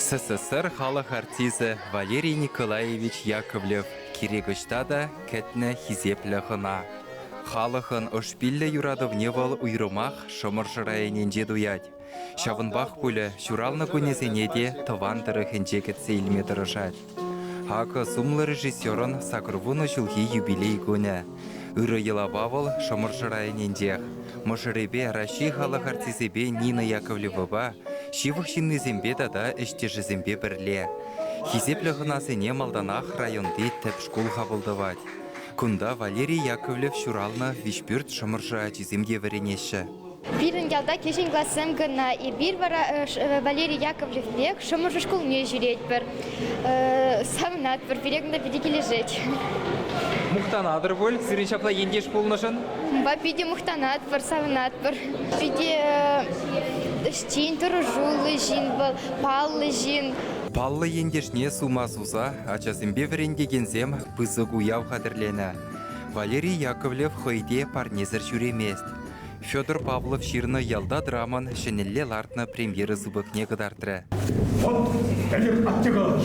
СССР халық артисі Валерий Николаевич Яковлев керегішта да кәтіні хизеплі ғына. Халықын ұшпиллі юрадывне бол ұйрымақ шымыр жырайынен жедуять. Шавынбақ пөлі шуралны көнесене де тывандыры хінже кетсе илме дырышат. Хақы сумлы режиссерын сакырвуны жылғы юбилей көні. Үрі елаба бол шымыр жырайынен дех. Мұшыребе Раши халық артисебе Нина Яковлевова Шивых шиннезембе дада іштежізембе бірле. Хизеплі ғынасыне малданақ районды тәп школ қабылдывать. Кунда Валерий Яковлев шуралны вишпюрт шымыржа жиземге веренеші. Бірін ялда кешен классым гына, и бір бара Валерий Яковлев бек шымыржы школ не жүрет бір. Савнат бір берегінде бедеке лежет. Мұқтанадыр бол, сірін шапла ендеш болнышын? Ба биде мұқтанат бір, савнат бір. Биде штин тұры жулы жин был, паллы жин. Паллы ендешне сума суза, ачасымбе верендегензем пызы гуяв қадірлені. Валерий Яковлев хойде парнезір жүремест. Федор Павлов ширны ялда драман шенелле лартны премьері зубықне қыдартыры. Вот, әлік аттыға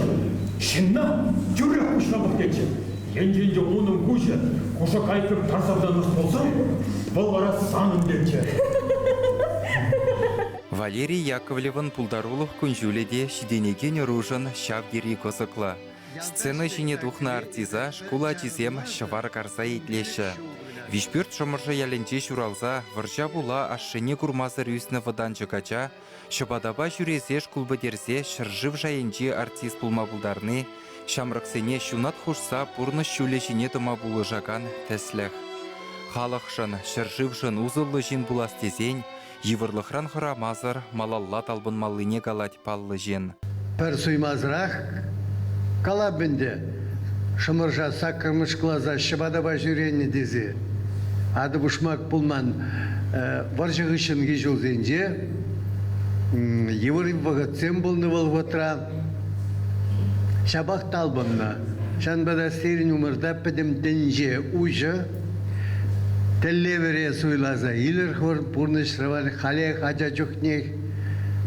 шынна жүрек ұшынамық кетші. Енженде оның көші, көші қайтып тарсавданық болса, бұл бара санын кетші. Валерий Яковлевын пулдарулық күнжуледе шиденеген ружын шавгери косықлы. Сцена жіне духна артиза школа жизем шывар карса етлеші. Вишпюрт шымыржы яленче шуралза, варжа була ашшыне курмазыр үсіні вадан жығача, шыбадаба жүрезе шкулбы дерсе шыржыв жайынче артист пулма булдарны, шамрықсене шунат хушса пурны шуле жіне тұма булы жаган тәсліх. Халықшын, шыржывшын узылы жин буластезен, Евырлықран хырамазыр малалла талбын малыне галать паллы жин. Пір суймазырақ калабінде шымыржа сақырмыш клаза шыбадаба жүрені дезе. Ады бұшмақ бұлман варжығышын кежіл зенже евырып вағытсен бұлны бол ғытра шабақ талбынна. Шанбада стерін умырда пәдім дінже ұйжы теллевере суйлаза илер хор пурнышлаван хале хача чухнех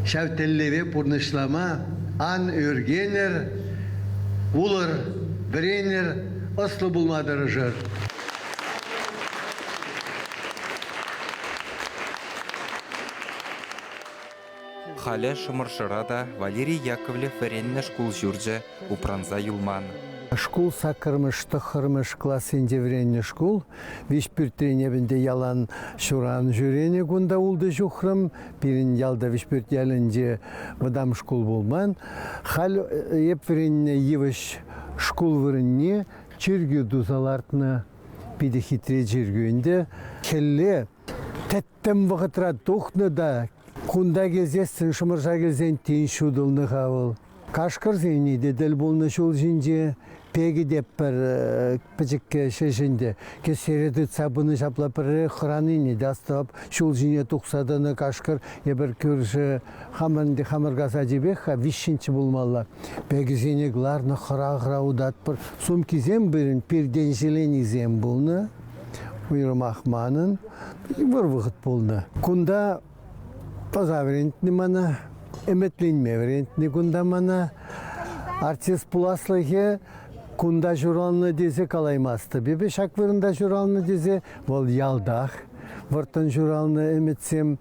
шав теллеве пурнышлама ан өргенер улыр біренер ослы булмадыр жыр. Хале шымыршырада Валерий Яковлев варенне шкул жүрджі упранза юлман. Шкул сакырмыш, тахырмыш классенде вренне шкул, вишпюртрене бінде ялан шуран жүрене гунда улды жухрым, пирин ялда вишпюрт ялынде вадам шкул болман. Хал еп вренне евыш шкул вренне чиргю дузалартны пиде хитре жиргюнде. Келле тәттім вғытра тухны да, кунда кезесін шымыржа кезен тейін шудылны қавыл. Кашкыр зейні деділ болны шул жинде, пегі деп бір пічікке шешінде. Кесереті цабыны жапла бірі қыраныны дастап, шул жине тұқсадыны кашкыр, ебір көрші хамырынды хамырғаса жебек, вишшінші болмалла. Пегі зейні ғларны қыра-қыра удат бір, сом кезем бірін перден желені зем болны, ұйрымақманын, бір вғыт болны. Кунда паза верентні мана, эметленме верентні кунда мана, артист пуласлығы кунда журалны дезе калаймасты. Бебе шаквырында журалны дезе, ол ялдақ. Вартан журалны эметсем,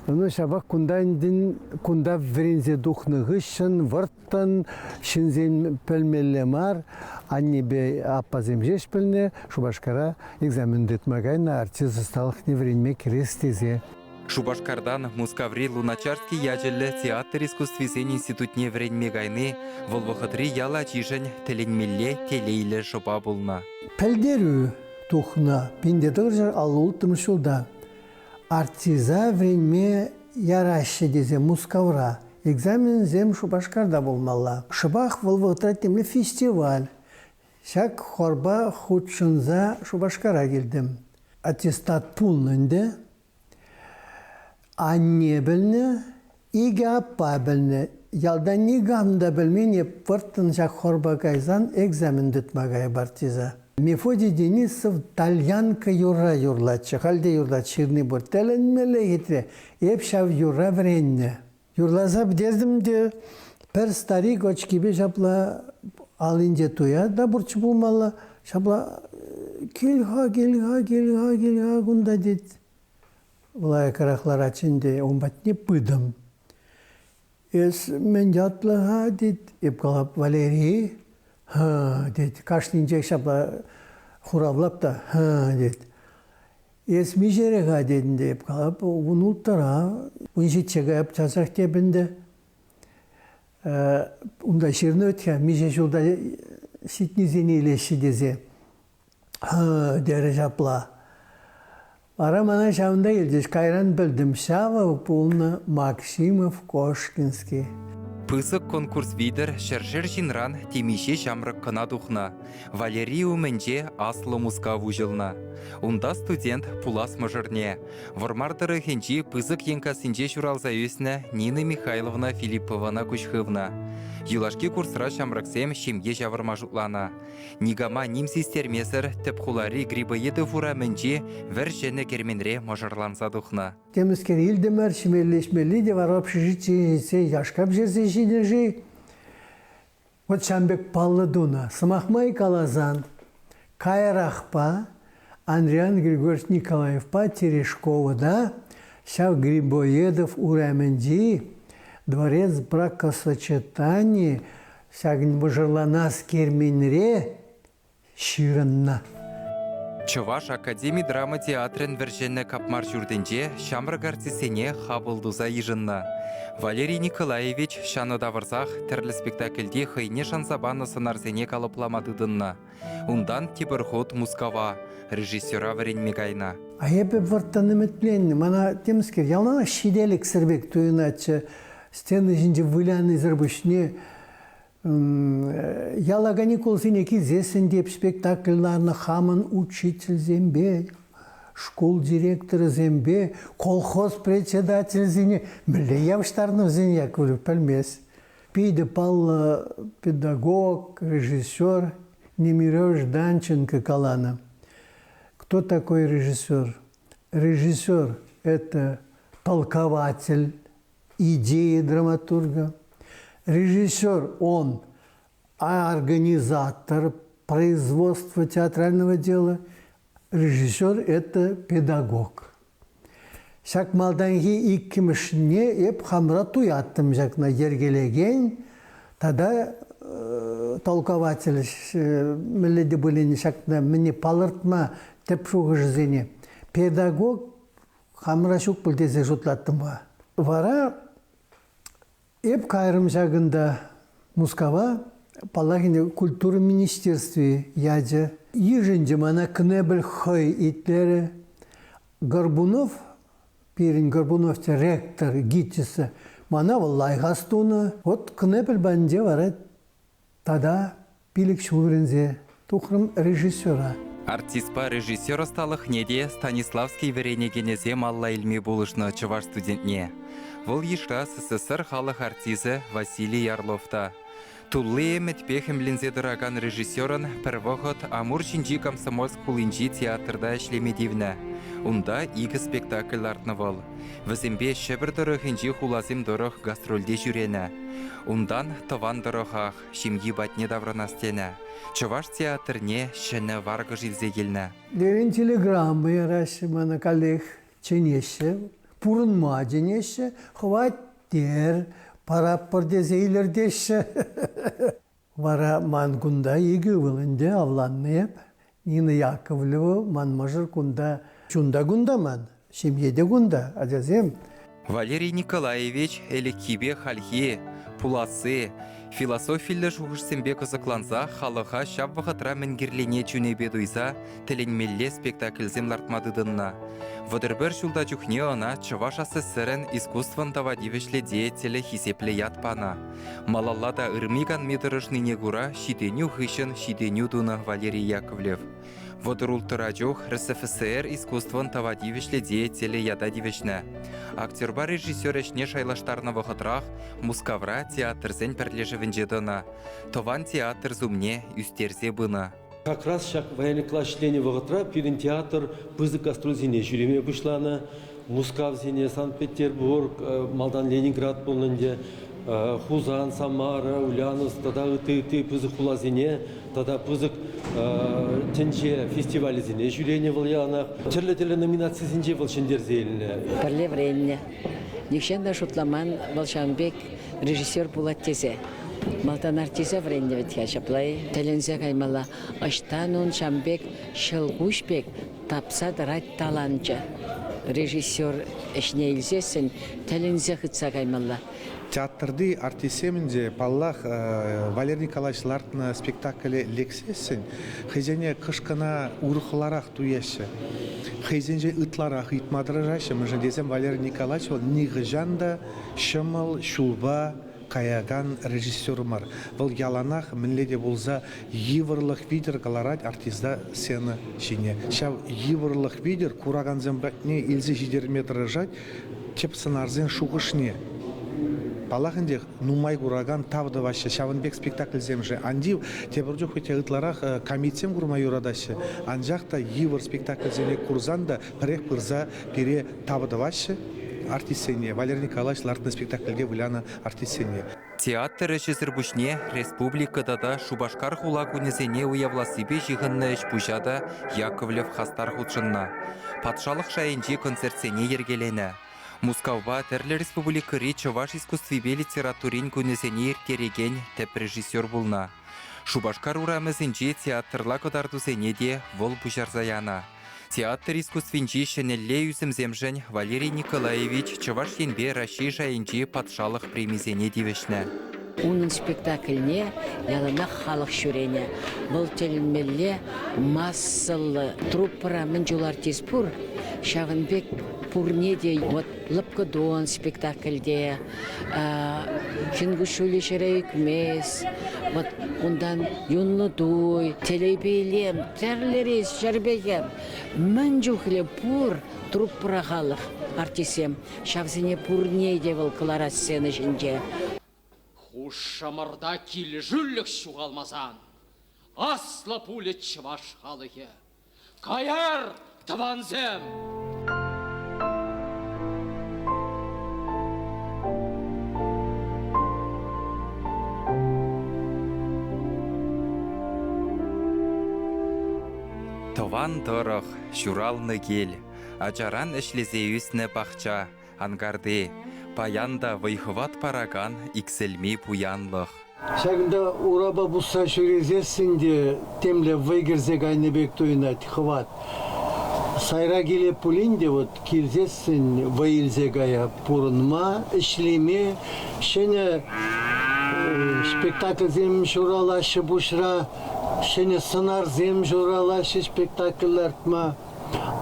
шабақ кунда верензе духны ғышын, вартан шинзен пөлмелі мар, аннебе аппазем жеш пөлне, шубашкара экзамендетмагайна артист ысталық не веренме керес дезе. Шубашкардан Мускаври Луначарский яжелі театр искусствизен институтне вренме гайны, волвахатри яла чижен теленмелле телейлі жоба болна. Пәлдеру тухна, пиндедір алул тымшылда. Артиза вренме ярашы дезе Мускавра. Экзамен зем Шубашкарда болмалла. Шыбақ волвахатра темлі фестиваль. Шак хорба худшынза Шубашкара келдім. Аттестат пулнынды. Anne bilne, iga appa bilne. Yalda nigam da bilmeni pırtınca korba gayzan egzamin ditmagay bartiza. Mefodi Denisov talyanka yura yurlatçı. Halde yurlat şirni bur. Telenmele hitre. Ep şav yura vrenne. Yurlaza bdezdim de Пер старик очкибе шапла алинже туя да бурчу булмалла шапла келга кунда дит. Улай карахлар ачинде омбатне пыдым. Эс мен ятлыга дит эпкалап Валерий дит кашлинже шапла хуравлап да дит. Эс мижерега дединде эпкалап унултара уншитчега эп часак тебинде. Унда ширны өткен, меже жолда ситнизені илеші дезе. Дәрі жапла. Ара мана шауында елдеш кайран білдім. Шава полны Максимов Кошкинский. Пысык конкурс видер шершер жинран темише жамрык кына духна. Валерий уменже аслы муска вужылна. Унда студент пулас мыжырне. Вормардыры хенчи пысык енкасынже шуралза өсіне Нина Михайловна Филипповна Кучхывна. Юлашки курсра шамрыксем шемге жавырма жутлана. Нигама нимсистермесір тепхулари грибоеды фура менже вер жені керменре мыжырланса духна. Теміскер елдімер шимелешмели де var общежитие яшкап жерзе жинежи. Вот шамбек паллы дуна. Смахмай калазан. Кайрахпа. Андриан Григорьевич Николаевпа Терешкова, да? Шав Грибоедов ураменди. Дворец бракосочетания. Шагн божерлана скерменре. Ширынна. Чуваш Академий драма театрын верженне капмар жүрденже шамрык артисене хабылдуза ежынна. Валерий Николаевич шаны давырзах тірлі спектакльде хайне шансабаны сынарзене калыпламадыдынна. Ундан Тиберхот Мускава, режиссера варенмегайна. А я бы вартанымытленні. Мана темскер, ялнана шиделік сірбек туйначы стены жинде выляны зірбішне яла каникул сине кизесін деп спектакльларны хамын учитель зембе, школ директоры зембе, колхоз председатель зине, біле явштарны зине якулю пәлмес. Пейді пал педагог, режиссер Немирёж Данченко Калана. Кто такой режиссер? Режиссер – это толкователь идеи драматурга. Режиссер, он организатор производства театрального дела. Режиссер – это педагог. Шак малданги иккимишне еп хамра туяттым жакна ергелеген, тада толкователь міледі білені шакна міне палыртма теп шуғыжызене. Педагог хамра шук білдезе жұтлаттым ба. Вара еп кайрым жагында Мускава Палахине культура министерстве яджа. Еженде мана кнебель хой итлері Горбунов, Пирин Горбуновте ректор гитчеса, мана валлай гастуна. Вот кнебель банде варет тада пилик шулрензе тухрым режиссера. Артистпа режиссера сталых неде Станиславский веренегенезе малла илме болышны чываш студентне. Вол ешра СССР халық артизы Василий Ярловта. Туллы метпехем линзе дыраган режиссерын пір вғыт Амур Шинджи Комсомольск Кулинджи театрда эшлемедивна. Унда игі спектакль артны вол. Візімбе шебір дырық инжи хулазим дырық гастрольде жүрені. Ундан тыван дырықақ, шимги батне давранастені. Чуваш театрне шыны варғы жилзе келні. Дерен телеграммы ярашы мана коллег ченеші, пурынма женеші, хваттер, параппыр дезейлер деші. Вара ман кунда егі вылынде авланны еп. Нина Яковлева ман мажыр кунда, чунда кунда ман, семьеде кунда, адязем. Валерий Николаевич элекибе хальхи, пуласы, философийлі жуғышсенбе қызықланса, халыға шап вғытра мінгерлене чүнебе дуйса, тіленмелле спектакльзем лартмадыдынна. Вадырбір жылда жүхне она Чуваш СССР-ін искусствын тавадивешле деятелі хисепле ятпана. Малаллада ырмиган медырышны негура шиденю хышын шиденю дуна Валерий Яковлев. Водырултыра жух РСФСР искусствын тавадивешле деятелі ядадивешні. Актерба режиссер ішне шайлаштарны вғытрах Мускавра театрзен перлежевінже дына. Тован театр зумне үстерзе бына. Как раз шак военный класс члене вагатра пирин театр пызык гастрользине жүреме бұшланы, Мускав зине, Санкт-Петербург, Малдан Ленинград болнынде, Хузан, Самара, Ульяновск, тада ты пызык хулазине, тада пызык тенче фестивализине жюрение был янах. Черлетеле номинации зинче был шендерзеліне. Парле вренне. Никшенда шутламан Балшанбек режиссер булат тезе. Малтан артизе вренне ветхя шаплай. Телензе каймала. Аштанун Шамбек Шылгушбек тапса дарать таланча. Режиссер эшне илсесен телензе хытса каймала. Театрды артисемінде паллах Валерий Николаевич Лартна спектакле лексесін, хызене кышкына урхларах туяшы. Хызенже ытларах итмадырырашы, мұжын десем Валерий Николаевич ол нигыжанда шымыл, шулба, каяган режиссермар. Бұл яланах мінледе болса еврлық видер галарать артизда сені шине. Шав еврлық видер кураган зембәтне илзі жидерметры жать, чеп сынарзен шуғышне. Палахынде нумай кураган тавды ваще Шавынбек спектакль земже. Андив тебіржу хөте ытларах комитсем курмай юрадашы. Анжақта евр спектакль земе курзанда пірек пырза пере тавды ваще артисене. Валерий Николаевич Лартны спектакльге выляна артисене. Театр режиссер бушне республикада да Шубашкар хула күнезене уявласыбе жиғынны пужада Яковлев хастар худшынна. Патшалық шайынжи концертсене ергелене. Мускауба тәрлі республикари Чуваш искусствебе литературин күнезене ертереген тәп режиссер булна. Шубашкар урамызынжи театрла кодардузене де вол бужарзаяна. Театр искусствинжи шенелле үзімземжен Валерий Николаевич Чуваш енбе Раши жайынжи патшалық премизене девешне. Унын спектакльне ялана халық шүрене. Бұл телмелле массалы труппара мінжулар теспур. Шавынбек пурнеде, вот Лапкадон спектакльде, Чингушули шерейкмес, вот ондан юнлыдуй, телебейлем, тәрлерес, жарбегем. Мінжухле пур труппара халық артисем. Шавзіне пурнеде был клара сцены жінде. Хушамарда килі жүлік шуғалмазан. Асла пулет чываш халығы. Каяр таванзем! Тован дорог, шуралны гел, ажаран ішлезеюсне бақча, ангарды, паянда вайхыват параган икселми буянлық. Шагында ураба бұса шүрезесінде темле вайгерзег айнебек тойнат хват. Сайра келе пулинде вот кирзесін вайылзегая пурынма, ішлеме, шене спектакль зем шуралашы бушра, шене сынар зем журалашы спектакльлартма.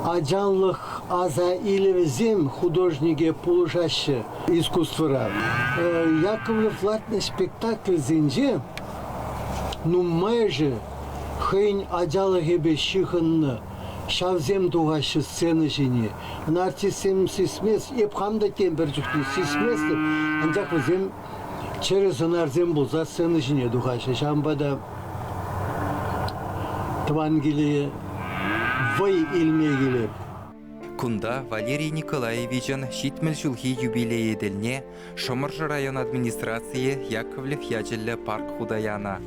Аджанлық аза илевзем художнике пулушашы искусствора. Яковлев Лартны спектакль зенже, нумайжы хейн аджалығебе шихынны, шавзем туғашы сцены жіне. Артисем сисмес, епхамда тембер жүкті сисмес, анжақ візем через анарзем болза сцены жіне туғашы. Шамбада Твангеле вай илмегелеп. Кунда Валерий Николаевичын шитмел жылхи юбилей еділне Шомыржы район администрации Яковлев ячелі парк худаяна.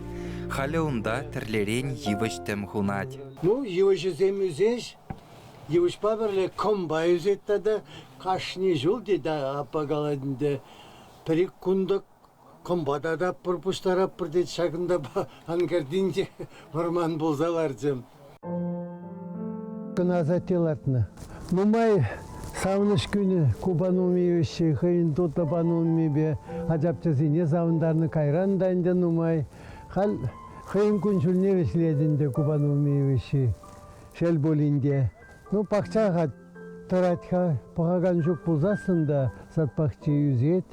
Халі унда тірлерен евіш тем хунать. Ну, евіш зем үзеш, евіш пабірле комба үзетті да қашны жол деді апагаладынды. Пірік күндік комбада да пұрпұштарап бірдет шағында ангардинде варман болзалар жем. Күн азателатны. Нумай савыныш күні кубанумиевші, хейін тотапанумибе, ажаптызыне завындарны кайрандайынды нумай. Хал хейін күншіліне вешледінде кубанумиевші, шел болинде. Ну, пақчаға таратқа пағаган жүк болзасында сатпақчы үзет.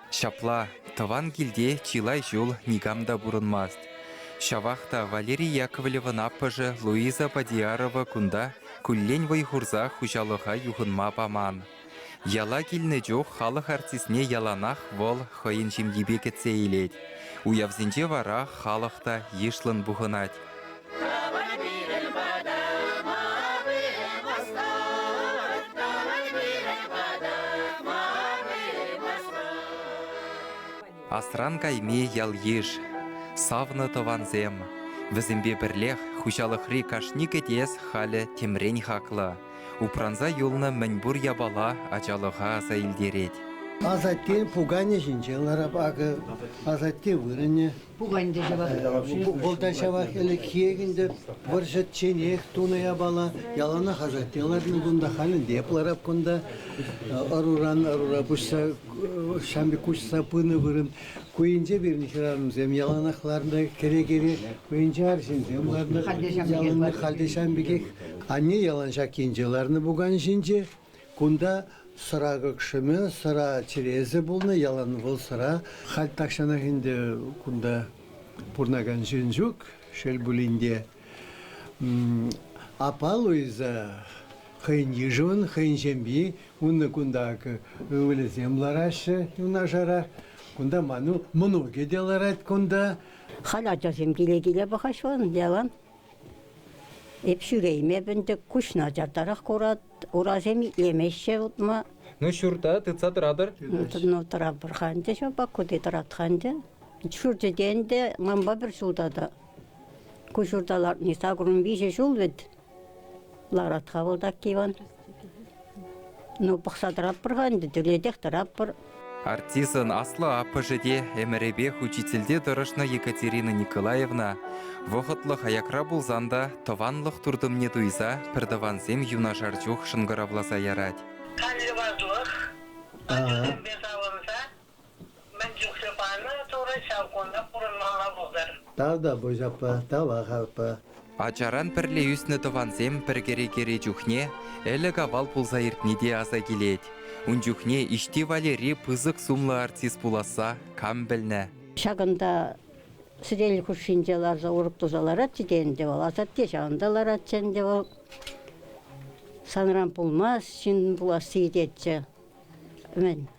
Шапла, таван гилде чилай жол нигамда бурынмаст. Шавахта Валерий Яковлевын аппыжы Луиза Падиярова кунда күллен вайхурза хужалыға юғынма баман. Яла килні жоқ халық артисне яланах вол хойын жемдебе кетсе елет. Уявзенже вара халықта ешлын бұғынат. Асран кайме ял еш, савны тованзем. Візімбе бірлех хушалықри кашник етес халі темрен хақлы. Упранза юлны мінбур ябала ачалыға заилдерет. Азатте пугане жинчелара бағы, азатте вырыне. Пугань Болта шабақ әлі киегінде бір жат ченек туная бала, ялана хазаттелардың бұнда халін депларап күнда арура бұшса, шамбе күшса пыны вырын. Көйінже берін шырарымызем, яланақларында кере-кере, көйінже аршынзем, яланы халде шамбеге. Анне ялан шакенжеларыны бұған жинже, күнда sıra gökşümü, sıra çirezi bulna, yalan bul sıra. Hal takşana hindi kunda purnagan jünjuk, şel bulinde. Apal uyza хайн yıjın, хайн жемби, unna kunda öyle zemlaraşı, yunajara. Kunda manu, много деларат kunda. Hala cazım gile bakaş var, yalan. Hep şüreyime ben de kuşna cartarak korat, orazem yemeşe utma. Ну şurada tıtsa duradır. No taraf bırxanca, şu bak kudu taratxanca. Şurada deyende, mamba bir şurada da. Kuşurdalar nisa kurun bir şey şul ved. Larat xavaldak kivan. No baksa taraf bırxanca, düledek taraf bır. Артизан Аслы апыжыде әміребе учительде дұрышна Екатерина Николаевна вұқытлық аякра бұлзанда тованлық тұрдымне дуйза пірдаванзем юнашарчух шынғыравласа ярад. Қанжыбазлық, ажызым бес алынса, мен жүксіпаны тұры шалқонда бұрынмала бұлдар. Тавда божапа, тава хапа. Ачаран пірле үсні тованзем піргере-гере жүхне әлі гавал пулза иртнеде аза келет. Унжухне ишти Валерий пызык сумлы артист буласа кам білні. Шағында сирел күшінжелар ұрып тұзалар атчиденде бол, азатте шағындалар атченде бол. Санран пулмас, шын булас сейдетчі. Мен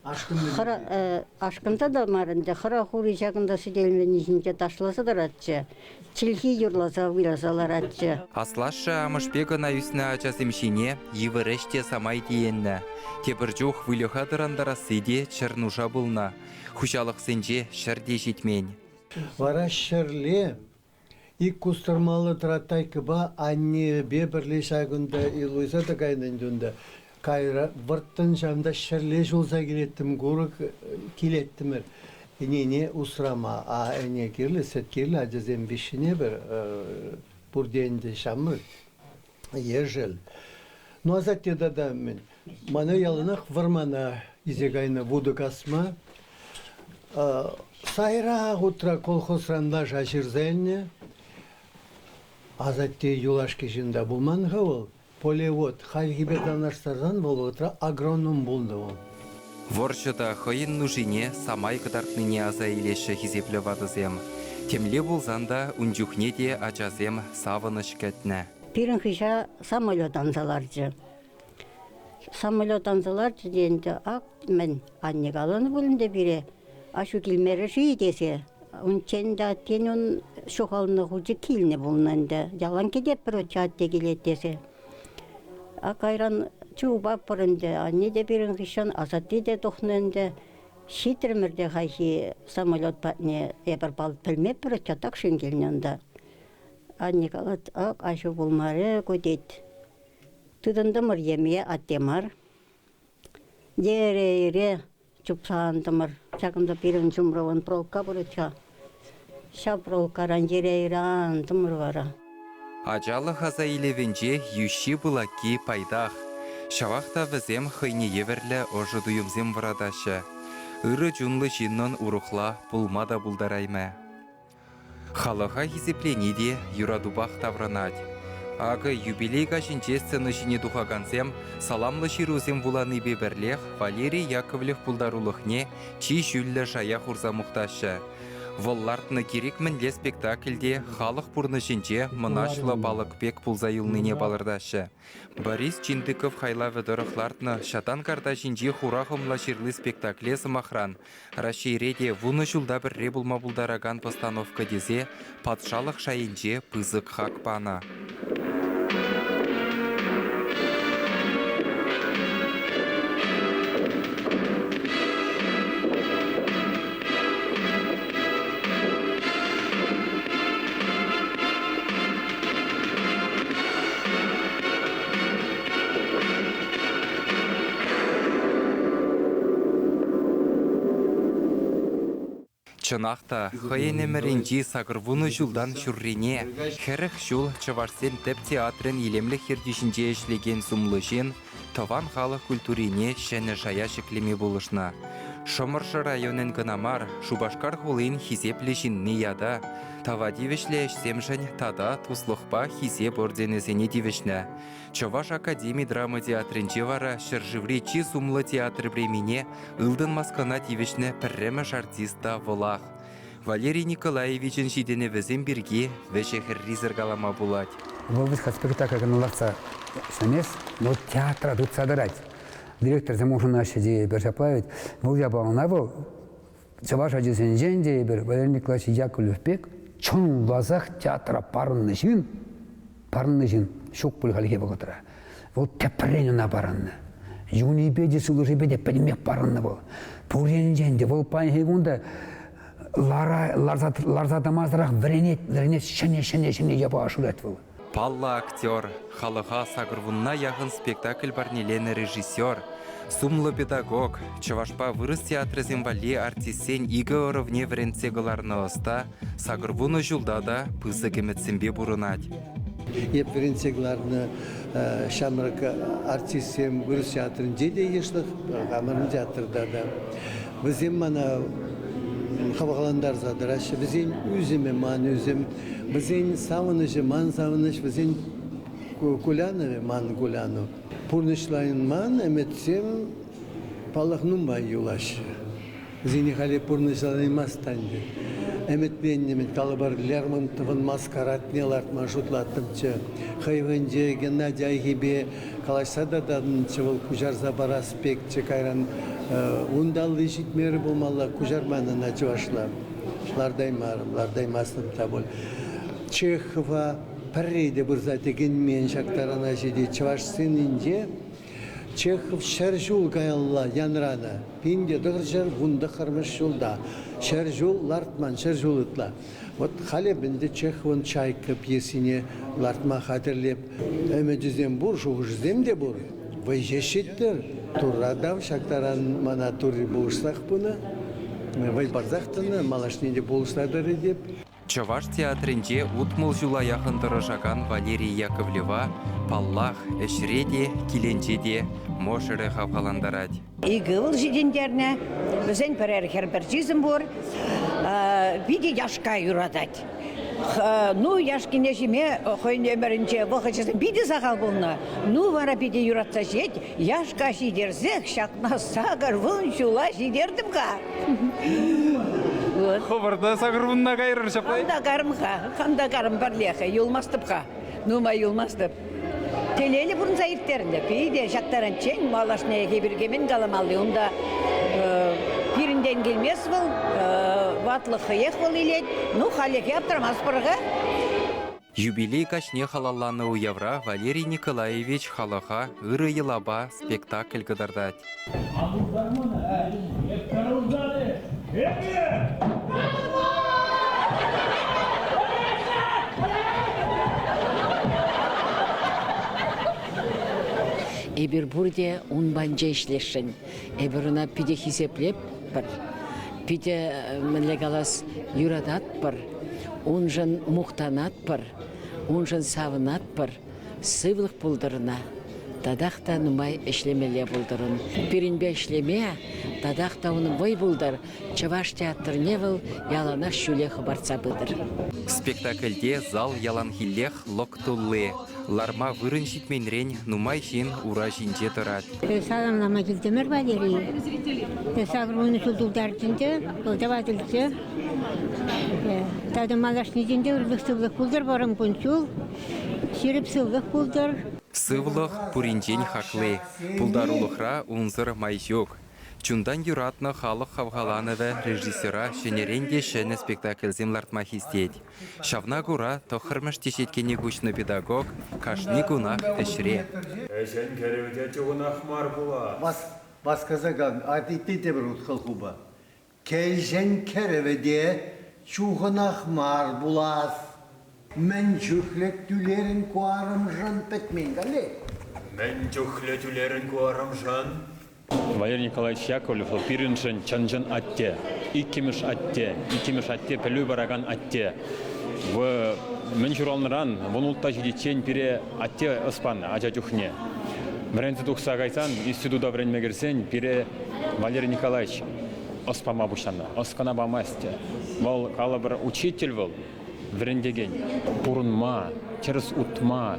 ашқында да марында, қыра хури шағында сирелмен ешінже ташласыдар атчы. Чилхи юрласа виласалар атчы. Аслашы амышбегіна үсіне ачасымшине евіреште самай дейінні. Тебір жоқ вылыға дырандара сыйде чырнуша бұлна. Хушалық сенже шырде жетмен. Вара шырле, ик кустырмалы тратай кыба анне бебірле шагында илуйса да кайнындында. Кайра вырттын шамда шырле жолса келеттім, көрік келеттімір. Не усрама, а не кирле, сет кирле, ажазем бешіне бір бұрденде шамы, ежел. Ну, азатте да мен, мана ялынақ вармана изегайна вуды касма, сайра утра колхозранда жашырзайны, азатте юлашки жында бұлманға ол, полевод, хальгибедан аштардан бол утра агроном болды ол. Воршыда хойын нужине самай кытартныне аза илеші хизеплі вадызем. Темле болзанда унжухне де ачазем савыныш кәтні. Пирин хиша самолет анзаларчы. Самолет анзаларчы дейінде ақ мен аннег аланы бөлінде бире. Ашу келмері жүй десе. Унченда тен он шоқалыны құлжы келіне болынанды. Ялан кедеп бір өтчатте келет десе. Ақ айран чуба пырынды, анне де бірін ғишан азатты де тоқнынды. Шитрімірде қайхи самолет батне ебір балып білмеп бір чатақ шүнгелінінді. Анне қалат ақ ашу болмары көдет. Тұдындымыр еме аттемар. Дере чупсандымыр. Чақымда бірін жұмрауын пролка бұрыча. Ша пролкаран ерейран тымыр вара. Ажалы хаза илевенже юши бұлаки пайдақ. Шавақта візем хыйне еверлі ожы дуюмзем варадашы. Үрі жүнлы жиннын урухла бұлмада бұлдарайме. Халыға хизеплениде юрадубақ тавранад. Ағы юбилейға жинче сцены жіне дұғаганзем саламлы ширузем вуланы беберлех Валерий Яковлев бұлдарулықне чи жүлі жая хурза мұқташы. Воллартны керек мінле спектакльде халық бұрны жинче мұнашлы балықбек пулза юлныне балырдашы. Борис Чиндыков хайла ведорықлартны шатан карта жинче хурахымла ширлы спектакле сымахран. Рашейреде вуны жылда бір ребулма бұлдараган постановка дезе патшалық шайынче пызык хак пана. Чынақта, хойенемерінжі сағырвуны жылдан шүррене, херіх жыл Чавашсен теп театрын елемлі хердішінже ешлеген сумлышын, таван халық культурине шәні жая шеклеме болышна. Шомыршы районын гынамар, Шубашкар хулын хизеплі жинны яда, тава дивішлі әшсемжін тада туслықпа хизеп орденесене дивішні. Чаваш Академий драма театрынче вара шыржыври чи сумлы театр бремене ылдын маскана дивішні пірреміш артиста волах. Валерий Николаевичын жидені візен бірге вешехір ризыргалама булать. Бұл біз спектакль каналарца сәмес, бұл театра тут садарать. Директор замужына шеде бір жаплавит, бұл жабауына бұл, Чаваш ажысын женде бір Валерий Николаевич Яковлев-бек, чон лазақ театра парынны жин, шок бұл халихе бұғытыра. Бұл тәпіренуна парынны. Юни беде сулыжы беде пәдімек парынны бұл. Пұрен женде, бұл пайын хейгунда ларзадамазырақ віренет шәне жапа ашырет бұл. Палла актер, халыға сағырвунна яғын спектакль барнелены режиссер, сумлы педагог, Чавашпа вырыс театры земвали артисен игі оровне вренцегаларны оста, сағырвуны жылдада пызы кеметсембе бұрынат. Еп вренцегаларны шамрак артисем вырыс театрын деде ешлық, ғамырын театрда да. Бізем мана қабағаландар задырашы, бізен үзіме ман үзім, бізен савынышы ман савыныш, бізен кулянове ман куляну. Пурнышлайын ман әметсем палықның бай юлашы. Бізен қали пурнышлайын мастанды. Әметпеннемет қалыбар Лермонтовын маскаратнелартма жұтлаттымчы. Хайвынже Геннадий Айгебе калашсада дадынчы бұл күжар забараспекчі кайран ундалы житмері болмалла күжарманына жуашла. Лардаймасым табыл. Чехова пәррейді бұрза дегенмен шақтарана жеде Чавашсенінде Чехов шәржул каялла янрана. Пинде дұржар ғунды қырмыш жолда. Шәржул лартман, шәржул ұтла. Вот халебінде Чеховын чайка пьесіне лартма қатырлеп. Әмі жүзем бұр, шуғы жүзем де бұр. Вай жешеттір. Туррадам шақтаран мана туры болышсақ бұны. Вай барзақтыны малашнеде болышладыры деп. Чаваш театрынче утмыл жула яқындыры жаған Валерий Яковлева паллах, әшреде, киленчеде, мошыры қапаландарад. Игі ол жидендеріне бізден бір жизім бұр, биде яшқа юрадад. Ну, яшкине жеме, қойын өмірінче бұқычысын биде сақал бұлны. Ну, вара биде юратса жет, яшқа жидерзек, шақна сағыр бұн жула жидердім ға. Хобарда сағырвынна қайрыр шапай? Қанда қарым барлеқы, юлмастыпқа. Нума юлмастып. Телелі бұрын зайыптерінде, пейде жақтарын чен, малашына кебіргемен қаламалды. Онда пирінден келмес бұл, ватлы қиық бұл елет, ну халеке аптырмас бұрға. Юбилей кашне халалланы уявра Валерий Николаевич халаха ыры елаба спектакль гыдардат. Эбір бұрде ұнбанжа ішлешін. Эбіріна пиде хисеплеп бір. Пиде мінлегалас юрадат бір. Унжын мұқтанат бір. Унжын савынат бір. Сывлық бұлдырына. Тадақта нумай ішлемеле бұлдырын. Пирінбе ішлеме, тадақта оның бой бұлдыр. Чаваш театрне бұл яланақ шүлеқі барца бұдыр. Спектакльде зал яланхиллех локтуллы. Ларма вырын житменрен нумай жин ура жинже тұрат. Саламлама келдемір Валерий. Сағырмыны шулдулдардынды, ұлдавадылды. Тады малашнеденде ұрлық сылық бұлдыр барым күншул. Шеріп сылық бұлдыр. Сывлық пуринжен хақлы. Пулдар улықра унзыр майжук. Чундан юратны халық хавғалановы режиссера шенеренде шені спектакльзем лартма хистет. Шавна гура тохырмыш тешеткені күшні педагог кашни гунах әшре. Әжен кәревде чуғынақ мар бұла. Бас казаган, адитті де бір ұтқыл құба. Кәйжен кәревде чуғынақ мар бұлас. Мен жүхлек түлерін қуарым жын пәтмен ғале. Мен жүхлек түлерін қуарым жын Валерий Николаевич Яковлев пириншин чанжан атте, иккимиш атте, пелю бараган атте. В менчуралныран, вон жидичен пире атте испан, ажачухне. Мренцы тухса гайсан, института время герсен, пире Валерий Николаевич оспама бушана, оскана бамасте. Вол калабр учитель вол, врендеген, пурунма, через утма,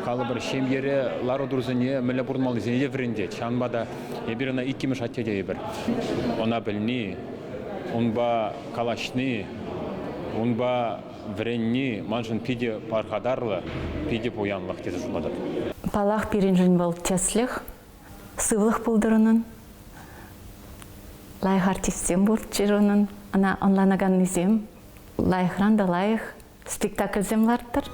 калабр шемьере лару друзене, меле пурнмал зене вренде, чанбада, ебирна иккимиш атте ебир. Она бельни, унба калашни, унба вренни, манжын пиде пархадарлы, пиде пуянлық деді жумадыр. Палах пиринжин был теслих, сывлых пулдырынын, лайх артистем бурчырынын, ана онланаган низем, лайхран да лайх спектакль землартыр.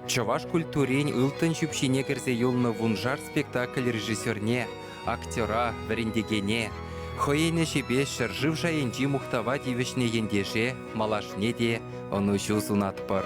Чаваш культурень ылтын жүпшине кірзе юлны вунжар спектакль режиссерне, актера, врендегене. Хойене шебе шыржыв жайынжи мухтава дивішне ендеже, малашне де, оны жу зунатпыр.